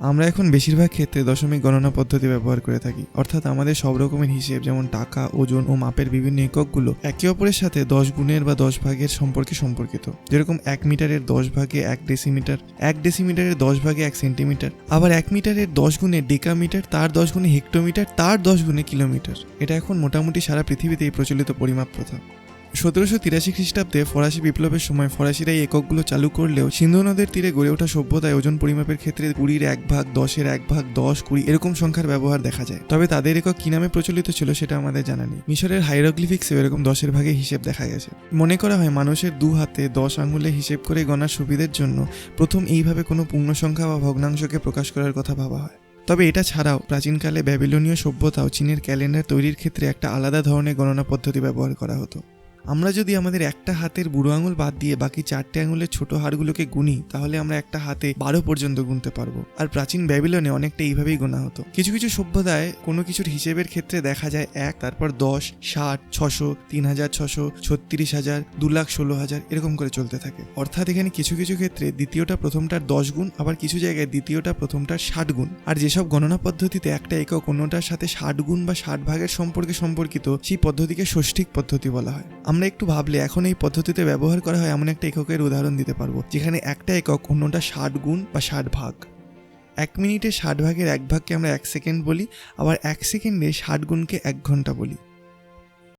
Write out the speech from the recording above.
আমরা এখন বেশিরভাগ ক্ষেত্রে দশমিক গণনা পদ্ধতি ব্যবহার করে থাকি, অর্থাৎ আমাদের সব রকমের হিসেব যেমন টাকা, ওজন ও মাপের বিভিন্ন এককগুলো একে অপরের সাথে 10 গুণের বা 10 ভাগের সম্পর্কে সম্পর্কিত। যেরকম 1 মিটারের 10 ভাগে 1 ডেসিমিটার, 1 ডেসিমিটারের 10 ভাগে 1 সেন্টিমিটার, আবার 1 মিটারের 10 গুণে ডেকামিটার, তার 10 গুণে হেক্টোমিটার, তার 10 গুণে কিলোমিটার। এটা এখন মোটামুটি সারা পৃথিবীতেই প্রচলিত পরিমাপ প্রথা। 1783 খ্রিস্টাব্দে ফরাসি বিপ্লবের সময় ফরাসিরা এই এককগুলো চালু করলেও সিন্ধু নদের তীরে গড়ে ওঠা সভ্যতায় ওজন পরিমাপের ক্ষেত্রে 20-এর 1 ভাগ, 10-এর 1 ভাগ, 10, 20 এরকম সংখ্যার ব্যবহার দেখা যায়। তবে তাদের একক কি নামে প্রচলিত ছিল সেটা আমাদের জানা নেই। মিশরের হাইরোগ্লিফিক্সে এরকম 10-এর ভাগে হিসেব দেখা গেছে। মনে করা হয় মানুষের 2 হাতে 10 আঙুলে হিসেব করে গণার সুবিধের জন্য প্রথম এইভাবে কোনো পূর্ণ সংখ্যা বা ভগ্নাংশকে প্রকাশ করার কথা ভাবা হয়। তবে এটা ছাড়াও প্রাচীনকালে ব্যাবিলনীয় সভ্যতা ও চীনের ক্যালেন্ডার তৈরির ক্ষেত্রে একটা আলাদা ধরনের গণনা পদ্ধতি ব্যবহার করা হতো। আমরা যদি আমাদের একটা হাতের বুড়ো আঙুল বাদ দিয়ে বাকি 4টে আঙুলের ছোট হাড়গুলোকে গুনি, তাহলে আমরা একটা হাতে 12 পর্যন্ত গুনতে পারবো। আর প্রাচীন ব্যাবিলনে অনেকটা এইভাবেই গোনা হতো। কিছু কিছু সভ্যতায় কোনো কিছুর হিসেবের ক্ষেত্রে দেখা যায় 1, তারপর 10, 60, 600, 3600, 36,000, 2,16,000 এরকম করে চলতে থাকে। অর্থাৎ এখানে কিছু কিছু ক্ষেত্রে দ্বিতীয়টা প্রথমটার 10 গুণ, আবার কিছু জায়গায় দ্বিতীয়টা প্রথমটার 60 গুণ। আর যেসব গণনা পদ্ধতিতে একটা একক অন্যটার সাথে 60 গুণ বা 60 ভাগের সম্পর্কে সম্পর্কিত, সেই পদ্ধতিকে ষষ্ঠিক পদ্ধতি বলা হয়। আমরা একটু ভাবলে এখন এই পদ্ধতিতে ব্যবহার করা হয় এমন একটা এককের উদাহরণ দিতে পারবো, যেখানে একটা একক অন্যটা 60 গুণ বা 60 ভাগ। 1 মিনিটে 60 ভাগের 1 ভাগকে আমরা 1 সেকেন্ড বলি, আবার 1 সেকেন্ডে 60 গুণকে 1 ঘন্টা বলি।